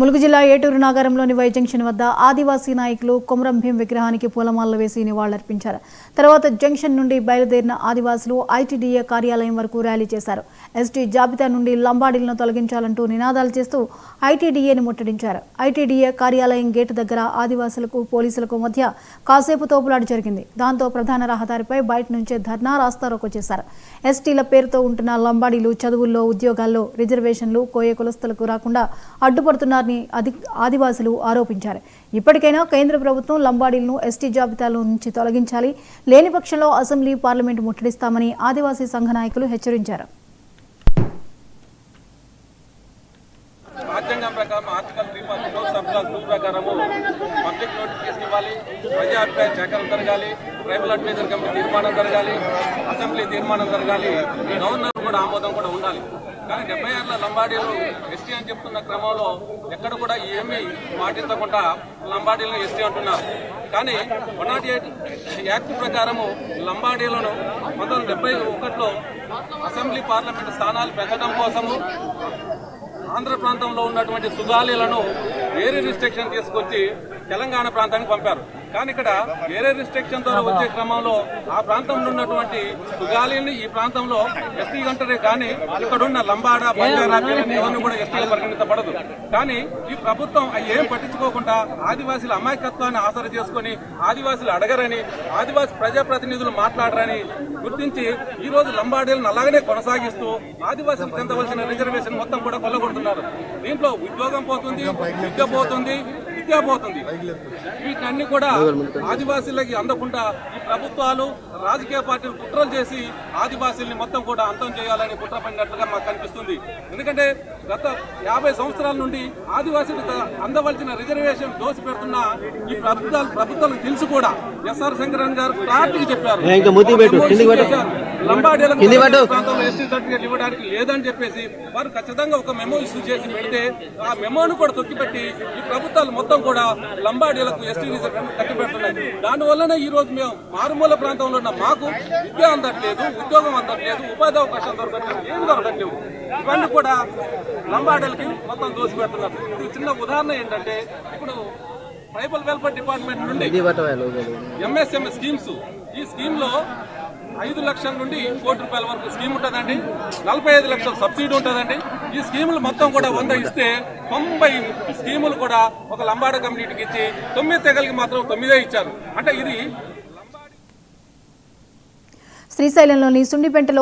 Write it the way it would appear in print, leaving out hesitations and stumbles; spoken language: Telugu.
ములుగు జిల్లా ఏటూరు నగరంలోని వై జంక్షన్ వద్ద ఆదివాసీ నాయకులు కొమరం భీం విగ్రహానికి పూలమాలలు వేసి నివాళులర్పించారు. తర్వాత జంక్షన్ నుండి బయలుదేరిన ఆదివాసులు ఐటీడీఏ కార్యాలయం వరకు ర్యాలీ చేశారు. ఎస్టీ జాబితా నుండి లంబాడీలను తొలగించాలంటూ నినాదాలు చేస్తూ ఐటీడీఏని ముట్టడించారు. ఐటీడీఏ కార్యాలయం గేటు దగ్గర ఆదివాసులకు పోలీసులకు మధ్య కాసేపు తోపులాట జరిగింది. దాంతో ప్రధాన రహదారిపై బయట నుంచే ధర్నా రాస్తారోకో చేశారు. ఎస్టీల పేరుతో ఉంటున్న లంబాడీలు చదువుల్లో, ఉద్యోగాల్లో రిజర్వేషన్లు కోయ కులస్తులకు రాకుండా అడ్డుపడుతున్నారు ఆదివాసులు ఆరోపించారు. ఇప్పటికైనా కేంద్ర ప్రభుత్వం లంబాడీలను ఎస్టీ జాబితాలో నుంచి తొలగించాలి, లేని పక్షంలో అసెంబ్లీ పార్లమెంటు ముట్టడిస్తామని ఆదివాసీ సంఘ నాయకులు హెచ్చరించారు. రాజ్యాంగం ప్రకారం ఆర్టికల్ 3 సబ్ క్లాస్ 2 ప్రకారం పబ్లిక్ నోటిఫికేషన్ ఇవ్వాలి, ప్రజా అభిప్రాయ సేకరణ జరగాలి, ట్రైబల్ అడ్వైజర్ కమిటీ తీర్మానం జరగాలి, అసెంబ్లీ తీర్మానం జరగాలి, గవర్నర్ కూడా ఆమోదం కూడా ఉండాలి. కానీ 76 లంబాడీలు ఎస్టీ అని చెప్తున్న క్రమంలో ఎక్కడ కూడా ఏమీ పాటించకుండా లంబాడీలను ఎస్టీ అంటున్నారు. కానీ 108 యాక్ట్ ప్రకారము లంబాడీలను 1971లో అసెంబ్లీ పార్లమెంటు స్థానాలు పెంచడం కోసము ఆంధ్ర ప్రాంతంలో ఉన్నటువంటి సుగాలీలను వేరే రిస్ట్రిక్షన్ తీసుకొచ్చి తెలంగాణ ప్రాంతానికి పంపారు. కానీ ఇక్కడ వేరే రిస్ట్రిక్షన్ ద్వారా వచ్చే క్రమంలో ఆ ప్రాంతంలో ఉన్నటువంటి సుగాలీని ఈ ప్రాంతంలో ఎస్టీ అంటారే కానీ ఇక్కడున్న లంబాడ, బంజారా ఎవరిని కూడా ఎస్టీగా పరిగణించబడదు. కానీ ఈ ప్రభుత్వం ఏం పట్టించుకోకుండా ఆదివాసీల అమాయకత్వాన్ని ఆసర చేసుకుని ఆదివాసీలు అడగరని, ఆదివాసీ ప్రజాప్రతినిధులు మాట్లాడరని గుర్తించి ఈ రోజు లంబాడీలను అలాగనే కొనసాగిస్తూ ఆదివాసీలకు చెందవలసిన రిజర్వేషన్ మొత్తం కూడా కొల్లగొడుతున్నారు. దీంట్లో ఉద్యోగం పోతుంది, విద్య పోతుంది, విద్య పోతుంది. వీటన్ని కూడా ఆదివాసీలకి అందకుండా ఈ ప్రభుత్వాలు, రాజకీయ పార్టీలు కుట్రలు చేసి ఆదివాసీల్ని మొత్తం కూడా అంతం చేయాలని కుట్ర పడినట్లుగా మాకు కనిపిస్తుంది. ఎందుకంటే గత 50 సంవత్సరాల నుండి ఆదివాసీలకు అందవలసిన రిజర్వేషన్ దోసి పెడుతున్న ఈ ప్రభుత్వాలు తెలుసు కూడా ఎస్ఆర్ శంకరన్ గారు క్లారిటీ చెప్పారు, లంబాడీలకు ప్రాంతంలో ఎస్టీ సర్టిఫికేట్ ఇవ్వడానికి లేదని చెప్పేసి వారు ఖచ్చితంగా ఒక మెమో ఇష్యూ చేసి పెడితే ఆ మెమోను కూడా తొక్కిపెట్టి ఈ ప్రభుత్వాలు మొత్తం కూడా లంబాడీలకు ఎస్టీ రిజర్వేషన్ కట్టిపెడుతున్నాయి. దానివల్లనే ఈ రోజు మేము మారుమూల ప్రాంతంలో ఉన్న మాకు విద్య అందట్లేదు, ఉద్యోగం అందట్లేదు, ఉపాధి అవకాశాలు దొరకట్లేదు, ఏం దొరకట్లేవు. ఇవన్నీ కూడా లంబాడీలకి మొత్తం దోసి పెడుతున్నారు. ఇది చిన్న ఉదాహరణ ఏంటంటే ఇప్పుడు ట్రైబల్ వెల్ఫేర్ డిపార్ట్మెంట్ నుండి ఎంఎస్ఎంఎస్ స్కీమ్స్, ఈ స్కీమ్ లో 5 లక్షల నుండి 1 కోటి రూపాయల వరకు స్కీమ్ ఉంటుందండి. 45 లక్షల సబ్సిడీ ఉంటుందండి. ఈ స్కీములు మొత్తం కూడా 100 ఇస్తే 90 స్కీములు కూడా ఒక లంబాడ కమ్యూనిటీకి ఇచ్చి 9 తెగలకి మాత్రం 9 ఇచ్చారు. అంటే ఇది శ్రీశైలంలోని సుండిపెంటలో